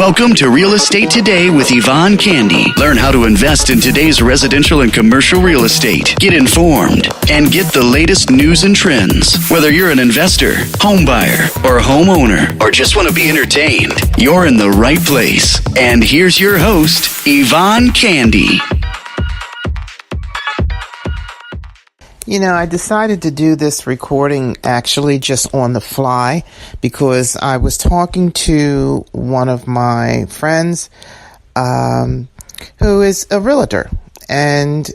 Welcome to Real Estate Today with Yvonne Candy. Learn how to invest in today's residential and commercial real estate. Get informed and get the latest news and trends. Whether you're an investor, home buyer, or homeowner, or just want to be entertained, you're in the right place. And here's your host, Yvonne Candy. You know, I decided to do this recording actually just on the fly because I was talking to one of my friends who is a realtor, and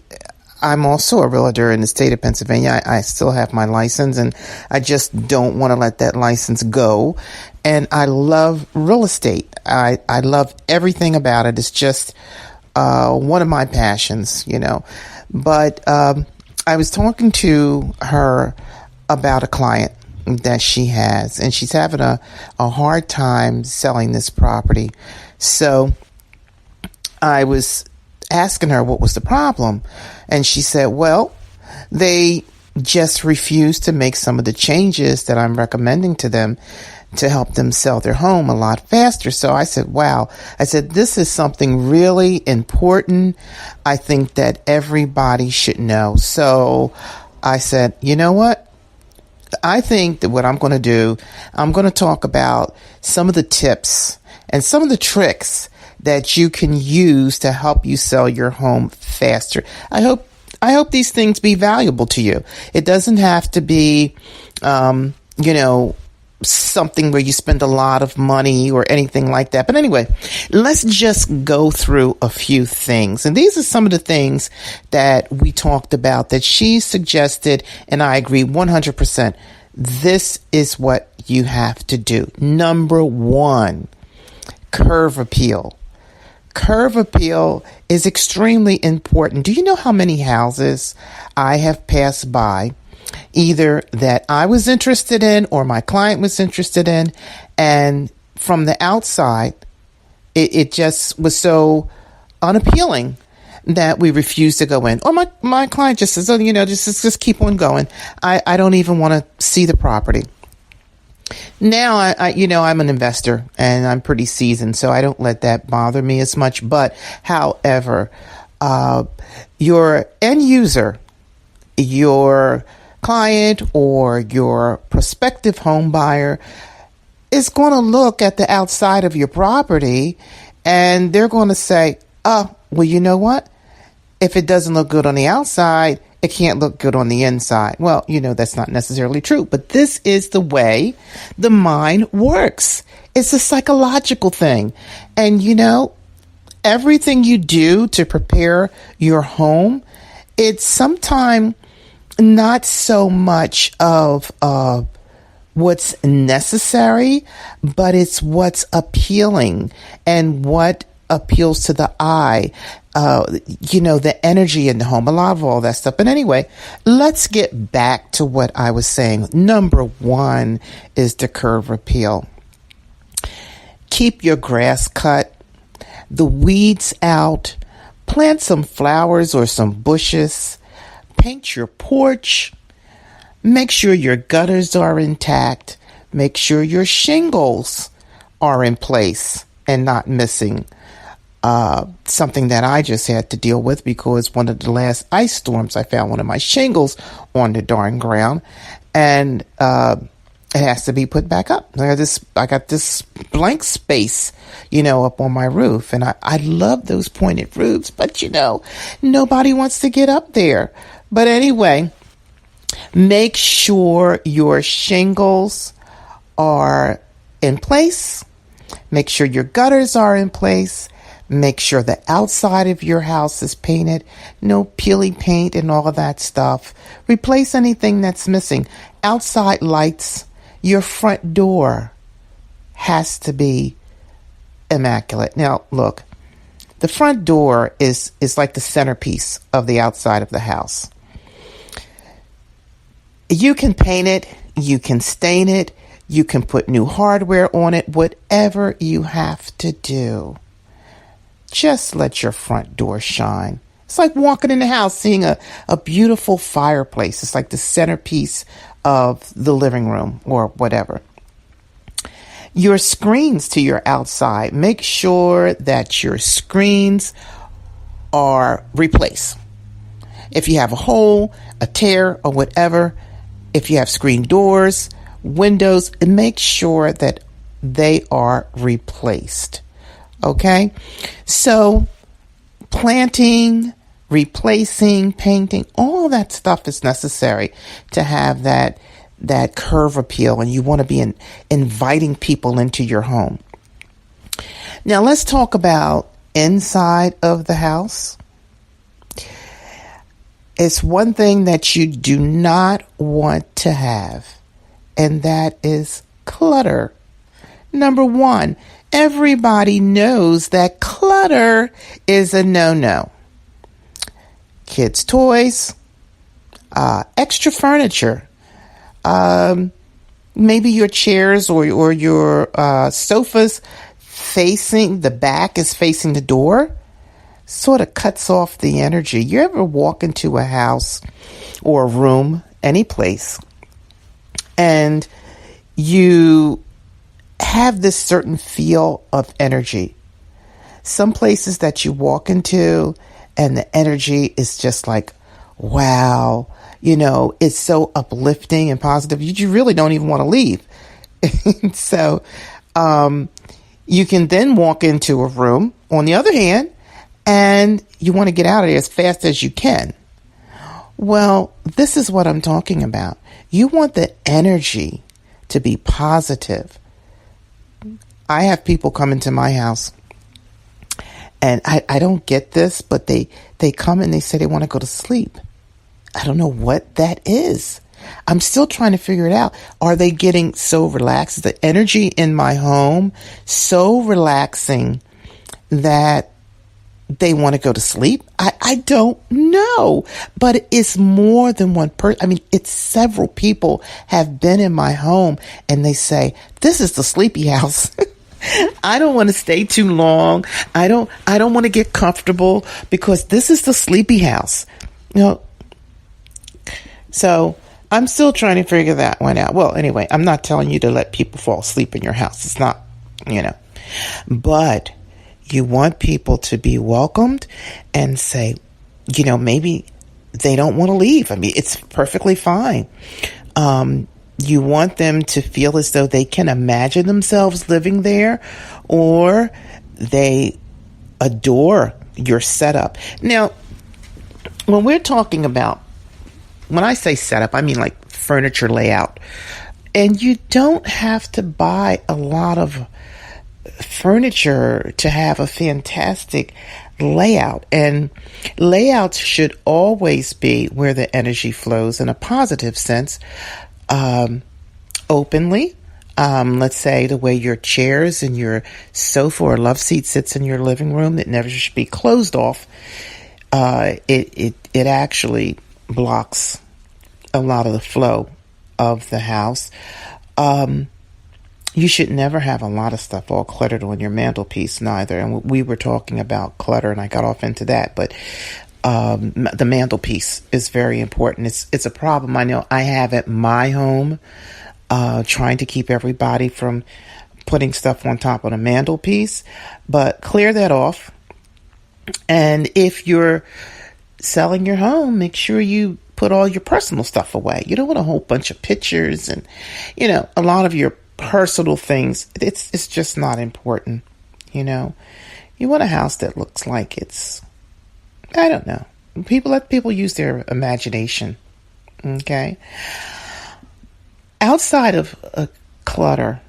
I'm also a realtor in the state of Pennsylvania. I still have my license, and I just don't want to let that license go. And I love real estate. I love everything about it. It's just one of my passions, you know. But I was talking to her about a client that she has, and she's having a hard time selling this property. So I was asking her what was the problem, and she said, well, they just refuse to make some of the changes that I'm recommending to them to help them sell their home a lot faster. So I said, wow. I said, this is something really important. I think that everybody should know. So I said, you know what? I think that what I'm going to do, I'm going to talk about some of the tips and some of the tricks that you can use to help you sell your home faster. I hope these things be valuable to you. It doesn't have to be, something where you spend a lot of money or anything like that. But anyway, let's just go through a few things. And these are some of the things that we talked about that she suggested, and I agree 100%. This is what you have to do. Number one, curb appeal. Curb appeal is extremely important. Do you know how many houses I have passed by, either that I was interested in or my client was interested in, and from the outside, it just was so unappealing that we refused to go in. Or my client just says, oh, just keep on going. I don't even want to see the property. Now, I'm an investor and I'm pretty seasoned, so I don't let that bother me as much. But however, your end user, your client or your prospective home buyer is going to look at the outside of your property and they're going to say, oh, well, you know what? If it doesn't look good on the outside, it can't look good on the inside. Well, that's not necessarily true, but this is the way the mind works. It's a psychological thing. And, everything you do to prepare your home, it's sometimes not so much of what's necessary, but it's what's appealing and what appeals to the eye, the energy in the home, a lot of all that stuff. But anyway, let's get back to what I was saying. Number one is the curb appeal. Keep your grass cut, the weeds out, plant some flowers or some bushes, paint your porch, make sure your gutters are intact, make sure your shingles are in place and not missing. Something that I just had to deal with because one of the last ice storms, I found one of my shingles on the darn ground, and it has to be put back up. I got this blank space, up on my roof, and I love those pointed roofs, but nobody wants to get up there. But anyway, make sure your shingles are in place. Make sure your gutters are in place. Make sure the outside of your house is painted. No peely paint and all of that stuff. Replace anything that's missing. Outside lights. Your front door has to be immaculate. Now, look, the front door is like the centerpiece of the outside of the house. You can paint it, you can stain it, you can put new hardware on it, whatever you have to do. Just let your front door shine. It's like walking in the house, seeing a beautiful fireplace. It's like the centerpiece of the living room or whatever. Your screens to your outside, make sure that your screens are replaced. If you have a hole, a tear, or whatever, if you have screen doors, windows, make sure that they are replaced. Okay? So, planting, replacing, painting, all that stuff is necessary to have that curve appeal, and you want to be inviting people into your home. Now let's talk about inside of the house. It's one thing that you do not want to have, and that is clutter. Number one, everybody knows that clutter is a no-no. Kids' toys, extra furniture, maybe your chairs or your sofas facing, the back is facing the door, sort of cuts off the energy. You ever walk into a house or a room, any place, and you have this certain feel of energy? Some places that you walk into and the energy is just like, wow, it's so uplifting and positive. You really don't even want to leave. So, you can then walk into a room, on the other hand, and you want to get out of there as fast as you can. Well, this is what I'm talking about. You want the energy to be positive. I have people come into my house, and I don't get this, but they come and they say they want to go to sleep. I don't know what that is. I'm still trying to figure it out. Are they getting so relaxed? Is the energy in my home so relaxing that they want to go to sleep? I don't know. But it's more than one person. I mean, it's several people have been in my home and they say, this is the sleepy house. I don't want to stay too long. I don't want to get comfortable because this is the sleepy house. So I'm still trying to figure that one out. Well, anyway, I'm not telling you to let people fall asleep in your house. It's not, but you want people to be welcomed and say, maybe they don't want to leave. I mean, it's perfectly fine. You want them to feel as though they can imagine themselves living there, or they adore your setup. Now, when we're talking about, when I say setup, I mean like furniture layout. And you don't have to buy a lot of furniture to have a fantastic layout. And layouts should always be where the energy flows in a positive sense, openly. Let's say the way your chairs and your sofa or love seat sits in your living room, that never should be closed off. It actually blocks a lot of the flow of the house. You should never have a lot of stuff all cluttered on your mantelpiece neither. And we were talking about clutter and I got off into that, but the mantelpiece is very important. It's a problem I know I have at my home, trying to keep everybody from putting stuff on top of the mantelpiece, but clear that off. And if you're selling your home, make sure you put all your personal stuff away. You don't want a whole bunch of pictures and, a lot of your personal things. It's just not important. You want a house that looks like it's, I don't know. Let people use their imagination. Okay. Outside of clutter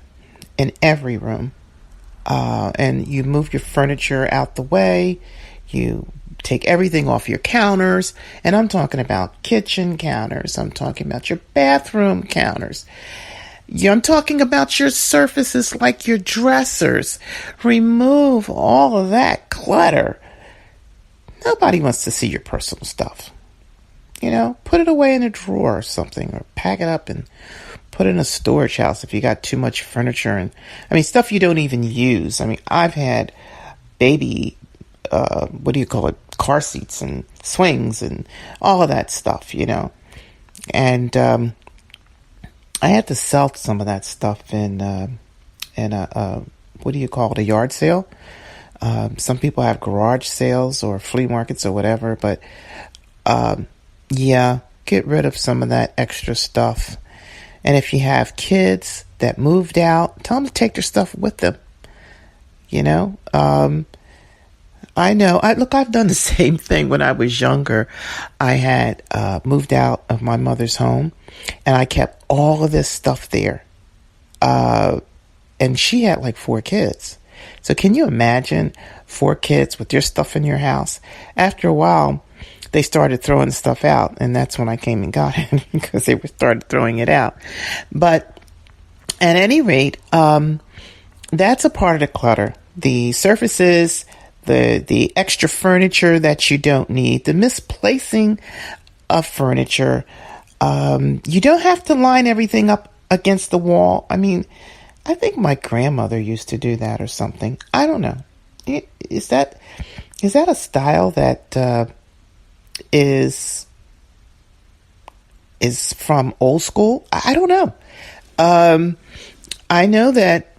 in every room, and you move your furniture out the way, you take everything off your counters, and I'm talking about kitchen counters, I'm talking about your bathroom counters, I'm talking about your surfaces like your dressers. Remove all of that clutter. Nobody wants to see your personal stuff. Put it away in a drawer or something, or pack it up and put it in a storage house if you got too much furniture and, stuff you don't even use. I've had baby, car seats and swings and all of that stuff, And I had to sell some of that stuff in a what do you call it, a yard sale. Some people have garage sales or flea markets or whatever, but yeah, get rid of some of that extra stuff. And if you have kids that moved out, tell them to take their stuff with them. You know, I know. I've done the same thing when I was younger. I had moved out of my mother's home, and I kept all of this stuff there. And she had like 4 kids. So can you imagine 4 kids with your stuff in your house? After a while, they started throwing stuff out, and that's when I came and got it because they started throwing it out. But at any rate, that's a part of the clutter. The surfaces, the extra furniture that you don't need, the misplacing of furniture. You don't have to line everything up against the wall. I mean, I think my grandmother used to do that or something. I don't know. Is that a style that is from old school? I don't know. I know that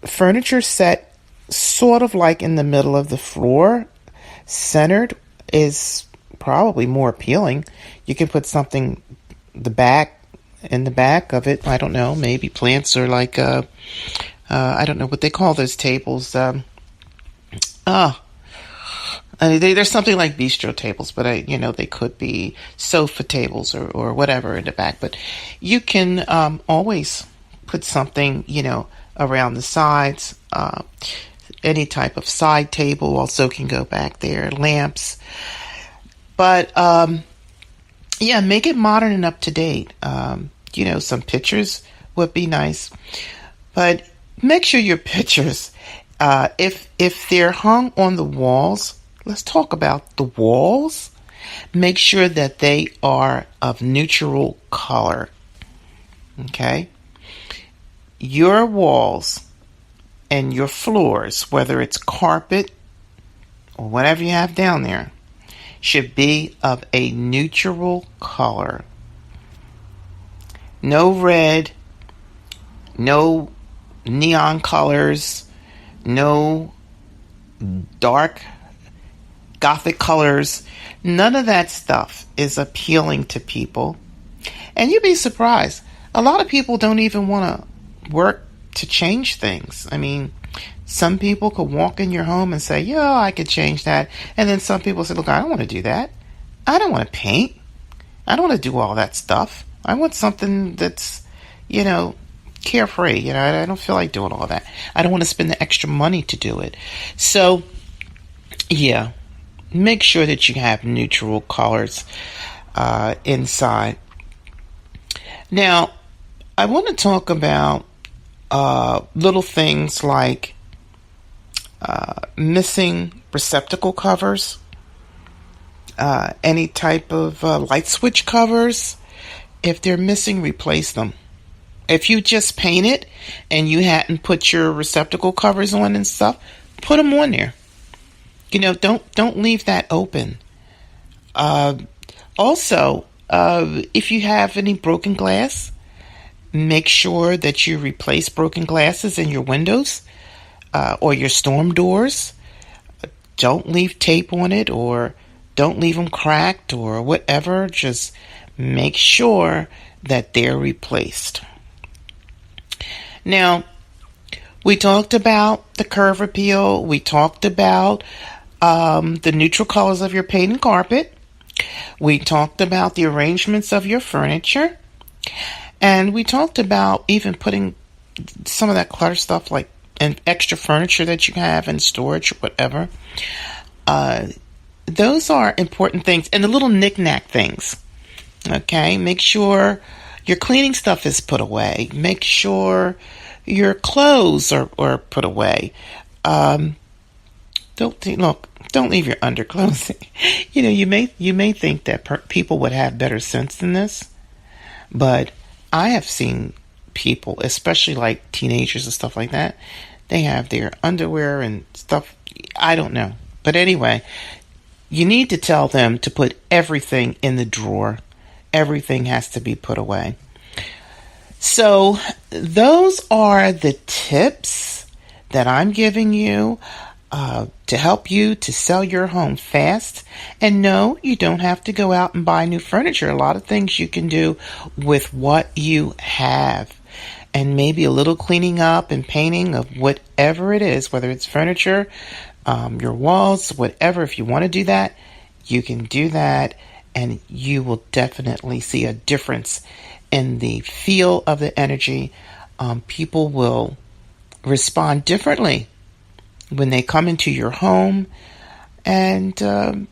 furniture set sort of like in the middle of the floor, centered, is probably more appealing. You can put something in the back of it. I don't know, maybe plants or like I don't know what they call those tables. There's something like bistro tables, but they could be sofa tables or whatever in the back. But you can always put something, around the sides. Any type of side table also can go back there. Lamps. But yeah, make it modern and up to date. Some pictures would be nice, but make sure your pictures, if they're hung on the walls, let's talk about the walls. Make sure that they are of neutral color. Okay? Your walls and your floors, whether it's carpet or whatever you have down there, should be of a neutral color. No red, no neon colors, no dark gothic colors. None of that stuff is appealing to people. And you'd be surprised. A lot of people don't even want to work to change things. I mean, some people could walk in your home and say, yeah, I could change that. And then some people say, look, I don't want to do that. I don't want to paint. I don't want to do all that stuff. I want something that's, carefree. I don't feel like doing all that. I don't want to spend the extra money to do it. So, yeah, make sure that you have neutral colors inside. Now, I want to talk about little things like missing receptacle covers, any type of light switch covers. If they're missing, replace them. If you just paint it and you hadn't put your receptacle covers on and stuff, put them on there. Don't leave that open. Also, if you have any broken glass, make sure that you replace broken glasses in your windows or your storm doors. Don't leave tape on it, or don't leave them cracked or whatever. Just make sure that they're replaced. Now, we talked about the curve appeal. We talked about the neutral colors of your paint and carpet. We talked about the arrangements of your furniture. And we talked about even putting some of that clutter stuff, like an extra furniture that you have in storage or whatever. Those are important things. And the little knick-knack things. Okay? Make sure your cleaning stuff is put away. Make sure your clothes are put away. Don't leave your underclothes. You may think that people would have better sense than this, but I have seen people, especially like teenagers and stuff like that, they have their underwear and stuff. I don't know. But anyway, you need to tell them to put everything in the drawer. Everything has to be put away. So those are the tips that I'm giving you to help you to sell your home fast. And no, you don't have to go out and buy new furniture. A lot of things you can do with what you have. And maybe a little cleaning up and painting of whatever it is, whether it's furniture, your walls, whatever. If you want to do that, you can do that. And you will definitely see a difference in the feel of the energy. People will respond differently when they come into your home, and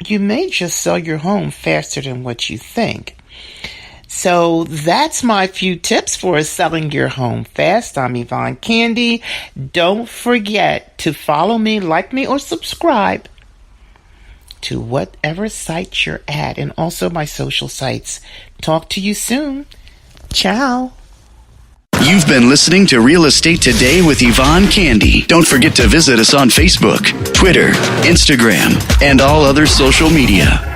you may just sell your home faster than what you think. So that's my few tips for selling your home fast. I'm Yvonne Candy. Don't forget to follow me, like me, or subscribe to whatever site you're at, and also my social sites. Talk to you soon. Ciao. You've been listening to Real Estate Today with Yvonne Candy. Don't forget to visit us on Facebook, Twitter, Instagram, and all other social media.